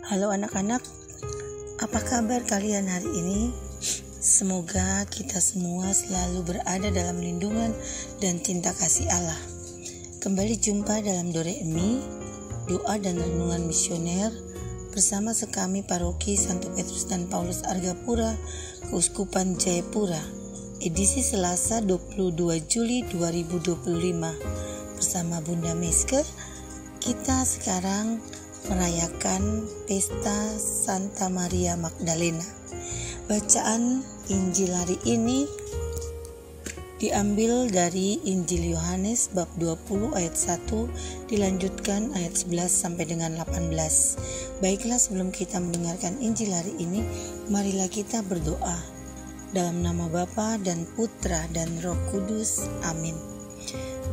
Halo anak-anak, apa kabar kalian hari ini? Semoga kita semua selalu berada dalam lindungan dan cinta kasih Allah. Kembali jumpa dalam Doremi, doa dan renungan misioner bersama sekami Paroki Santo Petrus dan Paulus Argapura, Keuskupan Jayapura, edisi Selasa 22 Juli 2025. Bersama Bunda Meske, kita sekarang merayakan pesta Santa Maria Magdalena. Bacaan Injil hari ini diambil dari Injil Yohanes bab 20 ayat 1 dilanjutkan ayat 11 sampai dengan 18. Baiklah, sebelum kita mendengarkan Injil hari ini, marilah kita berdoa. Dalam nama Bapa dan Putra dan Roh Kudus. Amin.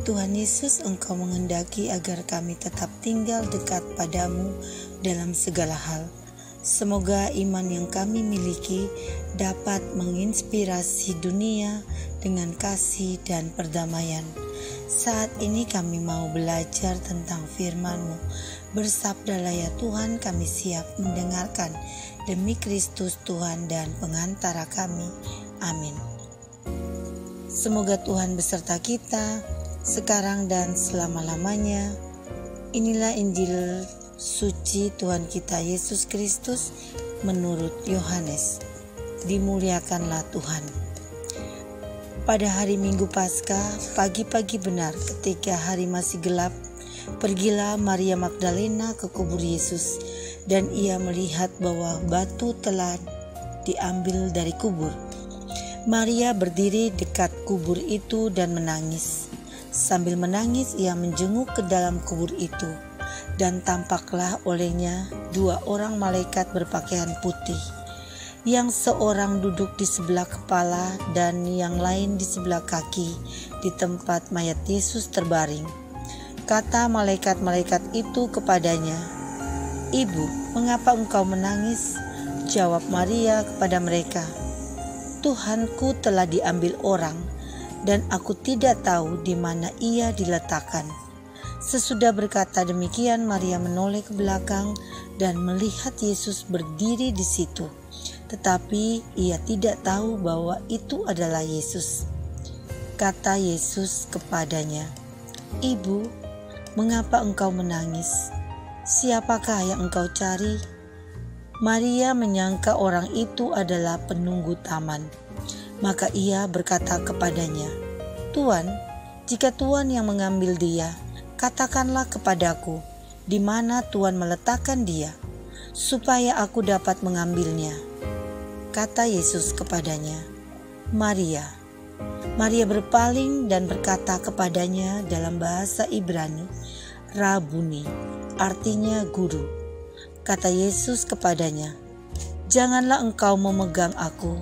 Tuhan Yesus, Engkau menghendaki agar kami tetap tinggal dekat padamu dalam segala hal. Semoga iman yang kami miliki dapat menginspirasi dunia dengan kasih dan perdamaian. Saat ini kami mau belajar tentang firman-Mu. Bersabdalah ya Tuhan, kami siap mendengarkan. Demi Kristus Tuhan dan pengantara kami. Amin. Semoga Tuhan beserta kita sekarang dan selama-lamanya. Inilah Injil suci Tuhan kita Yesus Kristus menurut Yohanes. Dimuliakanlah Tuhan. Pada hari Minggu Paskah, pagi-pagi benar ketika hari masih gelap, pergilah Maria Magdalena ke kubur Yesus, dan ia melihat bahwa batu telah diambil dari kubur. Maria berdiri dekat kubur itu dan menangis. Sambil menangis, ia menjenguk ke dalam kubur itu, dan tampaklah olehnya dua orang malaikat berpakaian putih, yang seorang duduk di sebelah kepala dan yang lain di sebelah kaki di tempat mayat Yesus terbaring. Kata malaikat-malaikat itu kepadanya, "Ibu, mengapa engkau menangis?" Jawab Maria kepada mereka, "Tuhanku telah diambil orang, dan aku tidak tahu di mana ia diletakkan." Sesudah berkata demikian, Maria menoleh ke belakang dan melihat Yesus berdiri di situ. Tetapi ia tidak tahu bahwa itu adalah Yesus. Kata Yesus kepadanya, "Ibu, mengapa engkau menangis? Siapakah yang engkau cari?" Maria menyangka orang itu adalah penunggu taman. Maka ia berkata kepadanya, "Tuan, jika Tuan yang mengambil dia, katakanlah kepadaku di mana Tuan meletakkan dia, supaya aku dapat mengambilnya." Kata Yesus kepadanya, "Maria." Maria berpaling dan berkata kepadanya dalam bahasa Ibrani, "Rabuni," artinya guru. Kata Yesus kepadanya, "Janganlah engkau memegang aku,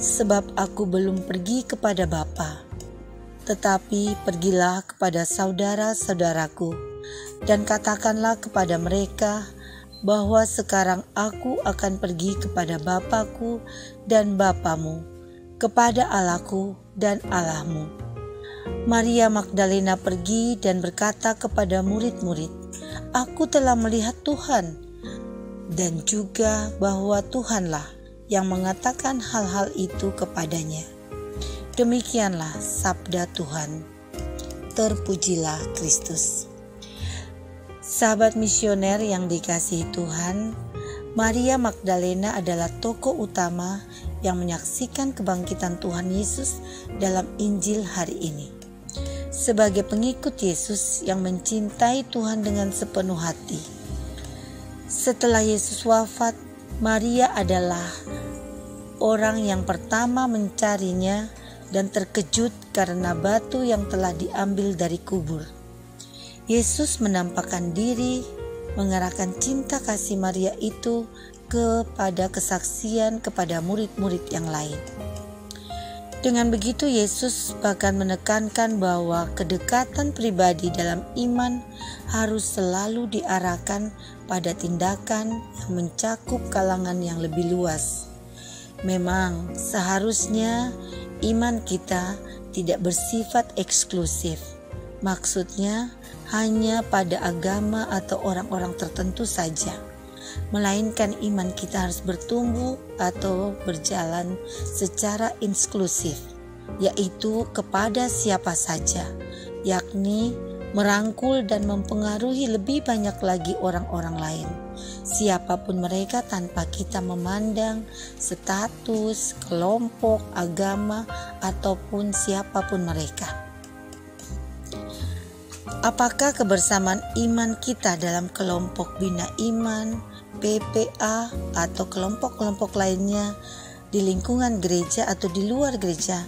sebab aku belum pergi kepada Bapa. Tetapi pergilah kepada saudara-saudaraku dan katakanlah kepada mereka bahwa sekarang aku akan pergi kepada Bapa-Ku dan Bapamu, kepada Allah-Ku dan Allahmu." Maria Magdalena pergi dan berkata kepada murid-murid, "Aku telah melihat Tuhan," dan juga bahwa Tuhanlah yang mengatakan hal-hal itu kepadanya. Demikianlah sabda Tuhan. Terpujilah Kristus. Sahabat misioner yang dikasihi Tuhan, Maria Magdalena adalah tokoh utama yang menyaksikan kebangkitan Tuhan Yesus dalam Injil hari ini. Sebagai pengikut Yesus yang mencintai Tuhan dengan sepenuh hati. Setelah Yesus wafat, Maria adalah orang yang pertama mencarinya dan terkejut karena batu yang telah diambil dari kubur. Yesus menampakkan diri, mengarahkan cinta kasih Maria itu kepada kesaksian kepada murid-murid yang lain. Dengan begitu Yesus bahkan menekankan bahwa kedekatan pribadi dalam iman harus selalu diarahkan pada tindakan yang mencakup kalangan yang lebih luas. Memang seharusnya iman kita tidak bersifat eksklusif. Maksudnya hanya pada agama atau orang-orang tertentu saja. melainkan iman kita harus bertumbuh atau berjalan secara inklusif, yaitu kepada siapa saja, yakni merangkul dan mempengaruhi lebih banyak lagi orang-orang lain, siapapun mereka, tanpa kita memandang status, kelompok, agama, ataupun siapapun mereka. Apakah kebersamaan iman kita dalam kelompok Bina Iman, PPA, atau kelompok-kelompok lainnya di lingkungan gereja atau di luar gereja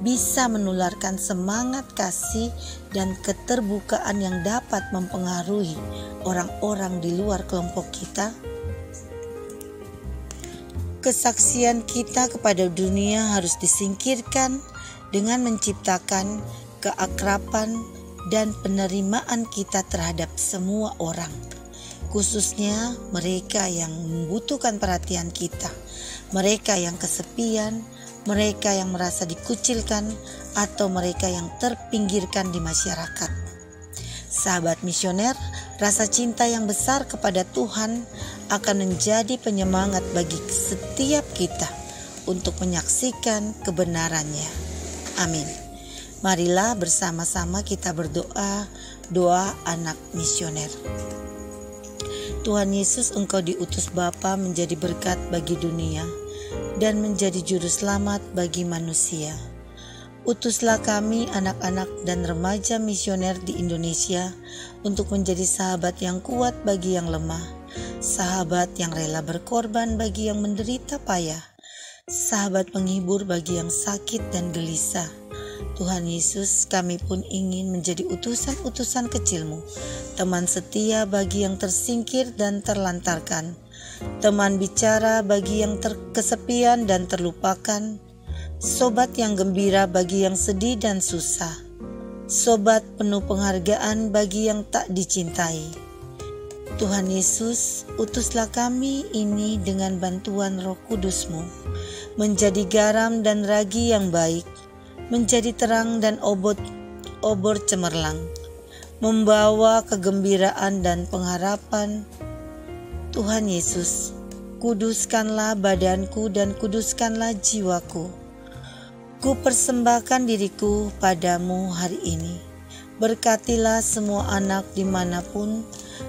bisa menularkan semangat kasih dan keterbukaan yang dapat mempengaruhi orang-orang di luar kelompok kita? Kesaksian kita kepada dunia harus disingkirkan dengan menciptakan keakraban dan penerimaan kita terhadap semua orang, khususnya mereka yang membutuhkan perhatian kita, mereka yang kesepian, mereka yang merasa dikucilkan, atau mereka yang terpinggirkan di masyarakat. Sahabat misioner, rasa cinta yang besar kepada Tuhan akan menjadi penyemangat bagi setiap kita untuk menyaksikan kebenarannya. Amin. Marilah bersama-sama kita berdoa, doa anak misioner. Tuhan Yesus, Engkau diutus Bapa menjadi berkat bagi dunia dan menjadi juru selamat bagi manusia. Utuslah kami anak-anak dan remaja misioner di Indonesia untuk menjadi sahabat yang kuat bagi yang lemah, sahabat yang rela berkorban bagi yang menderita payah, sahabat penghibur bagi yang sakit dan gelisah. Tuhan Yesus, kami pun ingin menjadi utusan-utusan kecil-Mu, teman setia bagi yang tersingkir dan terlantarkan, teman bicara bagi yang kesepian dan terlupakan, sobat yang gembira bagi yang sedih dan susah, sobat penuh penghargaan bagi yang tak dicintai. Tuhan Yesus, utuslah kami ini dengan bantuan Roh Kudus-Mu, menjadi garam dan ragi yang baik, menjadi terang dan obor cemerlang, membawa kegembiraan dan pengharapan. Tuhan Yesus, kuduskanlah badanku dan kuduskanlah jiwaku. Ku persembahkan diriku padamu hari ini. Berkatilah semua anak dimanapun,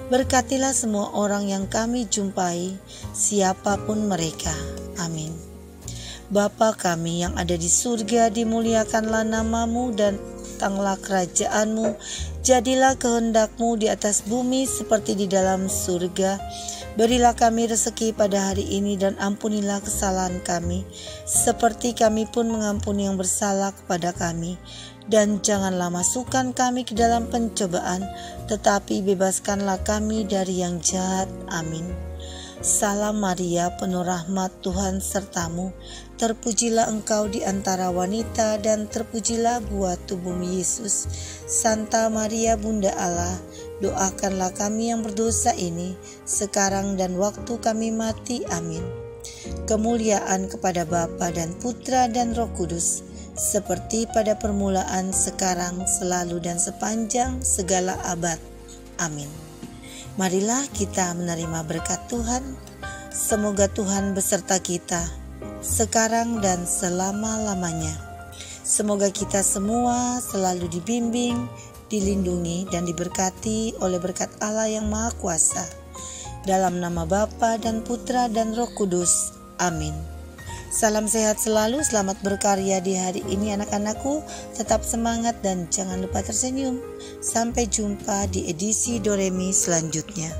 berkatilah semua orang yang kami jumpai, siapapun mereka. Amin. Bapa kami yang ada di surga, dimuliakanlah namamu dan datanglah kerajaan-Mu. Jadilah kehendak-Mu di atas bumi seperti di dalam surga. Berilah kami rezeki pada hari ini dan ampunilah kesalahan kami, seperti kami pun mengampuni yang bersalah kepada kami. Dan janganlah masukkan kami ke dalam pencobaan, tetapi bebaskanlah kami dari yang jahat. Amin. Salam Maria, penuh rahmat, Tuhan sertamu. Terpujilah engkau di antara wanita dan terpujilah buah tubuhmu Yesus. Santa Maria Bunda Allah, doakanlah kami yang berdosa ini, sekarang dan waktu kami mati. Amin. Kemuliaan kepada Bapa dan Putra dan Roh Kudus, seperti pada permulaan, sekarang, selalu dan sepanjang segala abad. Amin. Marilah kita menerima berkat Tuhan. Semoga Tuhan beserta kita sekarang dan selama-lamanya. Semoga kita semua selalu dibimbing, dilindungi, dan diberkati oleh berkat Allah yang Maha Kuasa. Dalam nama Bapa dan Putra dan Roh Kudus. Amin. Salam sehat selalu, selamat berkarya di hari ini anak-anakku. Tetap semangat dan jangan lupa tersenyum. Sampai jumpa di edisi Doremi selanjutnya.